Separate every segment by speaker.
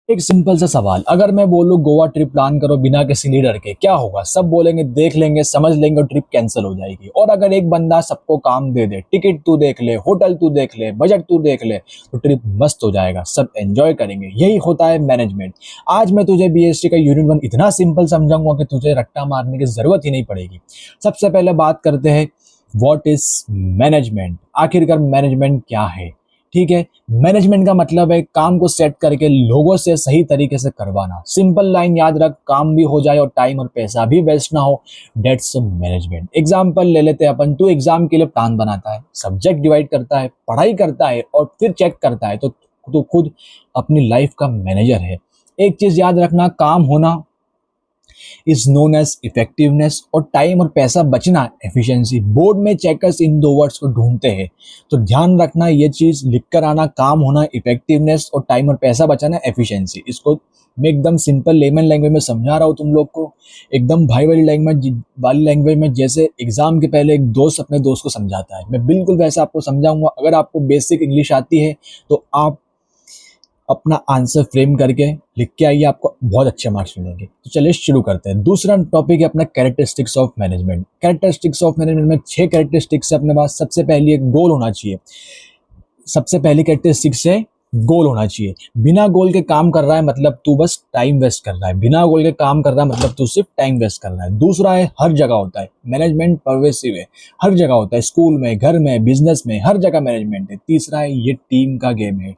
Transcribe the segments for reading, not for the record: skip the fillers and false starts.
Speaker 1: एक सिंपल सा सवाल, अगर मैं बोलूं गोवा ट्रिप प्लान करो बिना किसी लीडर के, क्या होगा? सब बोलेंगे देख लेंगे, समझ लेंगे और ट्रिप कैंसिल हो जाएगी। और अगर एक बंदा सबको काम दे दे, टिकट तू देख ले, होटल तू देख ले, बजट तू देख ले, तो ट्रिप मस्त हो जाएगा, सब एंजॉय करेंगे। यही होता है मैनेजमेंट। आज मैं तुझे बीएसटी का यूनिट 1 इतना सिंपल समझाऊंगा कि तुझे रट्टा मारने की जरूरत ही नहीं पड़ेगी। सबसे पहले बात करते हैं व्हाट इज मैनेजमेंट। आखिरकार मैनेजमेंट क्या है? ठीक है, मैनेजमेंट का मतलब है काम को सेट करके लोगों से सही तरीके से करवाना। सिंपल लाइन याद रख, काम भी हो जाए और टाइम और पैसा भी वेस्ट ना हो। Dates management. एग्जाम्पल ले लेते हैं अपन। तू एग्जाम के लिए प्लान बनाता है, सब्जेक्ट डिवाइड करता है, पढ़ाई करता है और फिर चेक करता है, तो तू खुद अपनी लाइफ का मैनेजर है। एक चीज याद रखना, काम होना इज नोन एज इफेक्टिवनेस और टाइम और पैसा बचना एफिशिएंसी। बोर्ड में चेकर्स इन दो वर्ड्स को ढूंढते हैं, तो ध्यान रखना ये चीज लिख कर आना। काम होना इफेक्टिवनेस और टाइम और पैसा बचाना एफिशिएंसी। इसको मैं एकदम सिंपल लेमन लैंग्वेज में समझा रहा हूँ तुम लोग को, एकदम भाई वाली लैंग्वेज में, जैसे एग्जाम के पहले एक दोस्त अपने दोस्त को समझाता है। मैं बिल्कुल वैसे आपको समझाऊंगा। अगर आपको बेसिक इंग्लिश आती है तो आप अपना आंसर फ्रेम करके लिख के आइए, आपको बहुत अच्छे मार्क्स मिलेंगे। तो चलिए शुरू करते हैं। दूसरा टॉपिक है अपना characteristics of management. Characteristics of management में 6 कैरेक्टरिस्टिक्स है अपने पास। सबसे पहली एक गोल होना चाहिए। सबसे पहली कैरेक्टरिस्टिक्स है गोल होना चाहिए। बिना गोल के काम कर रहा है मतलब तू बस टाइम वेस्ट कर रहा है। बिना गोल के काम कर रहा है मतलब तू सिर्फ टाइम वेस्ट कर रहा है। दूसरा है हर जगह होता है। मैनेजमेंट परवेसिव है, हर जगह होता है, स्कूल में, घर में, बिजनेस में, हर जगह मैनेजमेंट है। तीसरा है ये टीम का गेम है।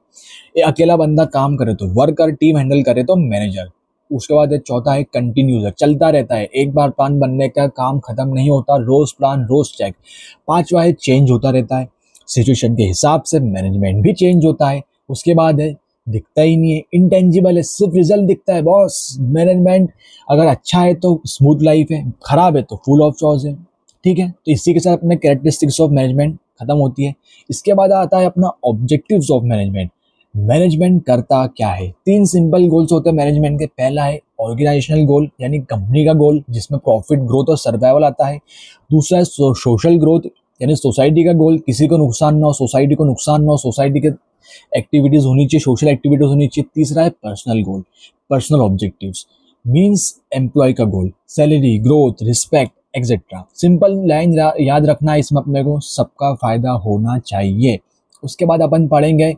Speaker 1: ये अकेला बंदा काम करे तो वर्कर, टीम हैंडल करे तो मैनेजर। उसके बाद चौथा है कंटिन्यूस है, चलता रहता है। एक बार प्लान बनने का काम खत्म नहीं होता, रोज प्लान रोज चेक। पांचवा है चेंज होता रहता है, सिचुएशन के हिसाब से मैनेजमेंट भी चेंज होता है। उसके बाद है दिखता ही नहीं है, इंटेंजिबल है, सिर्फ रिजल्ट दिखता है बॉस। मैनेजमेंट अगर अच्छा है तो स्मूथ लाइफ है, खराब है तो फुल ऑफ चॉइस है। ठीक है, तो इसी के साथ अपने कैरेक्टरिस्टिक्स ऑफ मैनेजमेंट खत्म होती है। इसके बाद आता है अपना ऑब्जेक्टिव्स ऑफ मैनेजमेंट। मैनेजमेंट करता क्या है? 3 सिंपल गोल्स होते हैं मैनेजमेंट के। पहला है ऑर्गेनाइजेशनल गोल, यानी कंपनी का गोल जिसमें प्रॉफिट, ग्रोथ और सर्वाइवल आता है। दूसरा है सोशल ग्रोथ, यानी सोसाइटी का गोल, किसी को नुकसान ना हो, सोसाइटी को नुकसान ना हो, सोसाइटी के एक्टिविटीज होनी चाहिए, सोशल एक्टिविटीज होनी चाहिए। तीसरा है personal goal, personal objectives, means employ का goal, salary, growth, respect etcetera. Simple line याद रखना है इसमें अपने को, सबका फायदा होना चाहिए। उसके बाद अपन पढ़ेंगे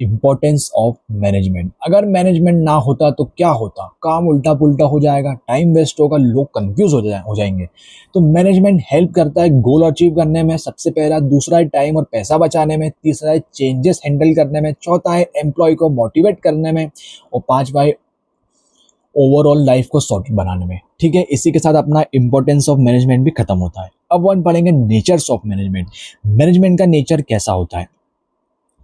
Speaker 1: इंपॉर्टेंस ऑफ मैनेजमेंट। अगर मैनेजमेंट ना होता तो क्या होता? काम उल्टा पुल्टा हो जाएगा, टाइम वेस्ट होगा, लोग कंफ्यूज हो जाएंगे। तो मैनेजमेंट हेल्प करता है गोल अचीव करने में, सबसे पहला। दूसरा है टाइम और पैसा बचाने में। तीसरा है चेंजेस हैंडल करने में। चौथा है एम्प्लॉय को मोटिवेट करने में। और पांचवा है ओवरऑल लाइफ को सॉर्टेड बनाने में। ठीक है, इसी के साथ अपना इंपॉर्टेंस ऑफ मैनेजमेंट भी खत्म होता है। अब वन पढ़ेंगे नेचर्स ऑफ मैनेजमेंट। मैनेजमेंट का नेचर कैसा होता है?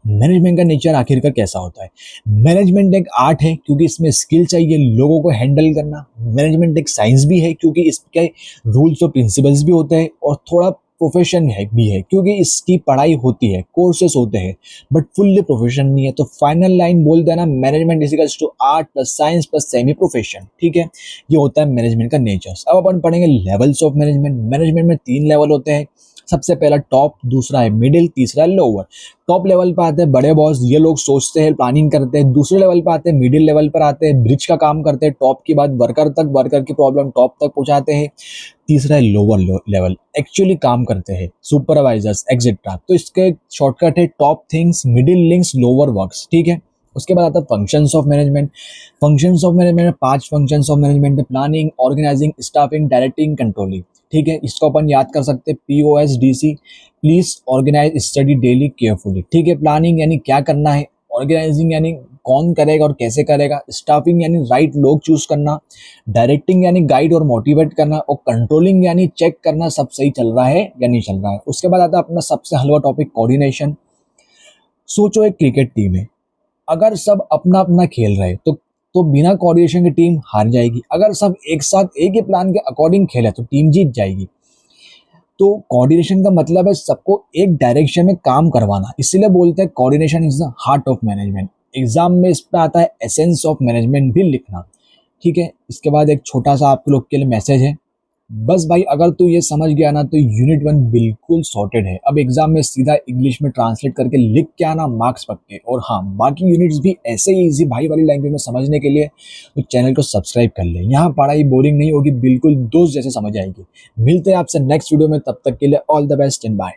Speaker 1: मैनेजमेंट का नेचर आखिरकार कैसा होता है? मैनेजमेंट एक आर्ट है क्योंकि इसमें स्किल चाहिए लोगों को हैंडल करना। मैनेजमेंट एक साइंस भी है क्योंकि इसके रूल्स और प्रिंसिपल्स भी होते हैं। और थोड़ा प्रोफेशन है भी है क्योंकि इसकी पढ़ाई होती है, कोर्सेस होते हैं, बट फुल्ली प्रोफेशन नहीं है। तो फाइनल लाइन बोल देना, management is to art plus science plus semi profession. ठीक है, ये होता है मैनेजमेंट का नेचर। अब अपन पढ़ेंगे लेवल्स ऑफ मैनेजमेंट। मैनेजमेंट में 3 लेवल होते हैं। सबसे पहला टॉप, दूसरा है मिडिल, तीसरा है लोअर। टॉप लेवल पर आते हैं बड़े बॉस, ये लोग सोचते हैं, प्लानिंग करते हैं। दूसरे लेवल पर आते हैं, मिडिल लेवल पर आते हैं, ब्रिज का काम करते हैं। टॉप की बात वर्कर तक, वर्कर की प्रॉब्लम टॉप तक पहुंचाते हैं। तीसरा है लोअर लेवल, एक्चुअली काम करते हैं, सुपरवाइजर्स एक्सेट्रा। तो इसके शॉर्टकट है top things, middle links, lower works. ठीक है, उसके बाद आता है functions of management. Functions of management में 5 फंक्शंस ऑफ मैनेजमेंट है। Planning, organising, staffing, directing, controlling. ठीक है, इसको अपन याद कर सकते हैं POSDC, please organise study daily carefully. ठीक है, प्लानिंग यानी क्या करना है, ऑर्गेनाइजिंग यानी कौन करेगा और कैसे करेगा, स्टाफिंग यानी राइट लोग चूज करना, डायरेक्टिंग यानी गाइड और मोटिवेट करना, और कंट्रोलिंग यानी चेक करना सब सही चल रहा है या नहीं चल रहा है। उसके बाद आता है अपना सबसे हलवा टॉपिक कोऑर्डिनेशन। सोचो एक क्रिकेट टीम है, अगर सब अपना अपना खेल रहे तो बिना कोऑर्डिनेशन की टीम हार जाएगी। अगर सब एक साथ एक ही प्लान के अकॉर्डिंग खेले तो टीम जीत जाएगी। तो कोऑर्डिनेशन का मतलब है सबको एक डायरेक्शन में काम करवाना, इसीलिए बोलते हैं coordination is the heart of management. Exam में इस पे आता है एसेंस ऑफ मैनेजमेंट भी लिखना। ठीक है, इसके बाद एक छोटा सा आप लोग के लिए मैसेज है। बस भाई अगर तू ये समझ गया ना तो यूनिट 1 बिल्कुल सॉर्टेड है। अब एग्जाम में सीधा इंग्लिश में ट्रांसलेट करके लिख के आना, मार्क्स पक्के। और हाँ, बाकी यूनिट्स भी ऐसे ही इजी भाई वाली लैंग्वेज में समझने के लिए तो चैनल को सब्सक्राइब कर ले। यहाँ पढ़ाई बोरिंग नहीं होगी, बिल्कुल दोस्त जैसे समझ आएगी। मिलते हैं आपसे नेक्स्ट वीडियो में, तब तक के लिए all the best and bye.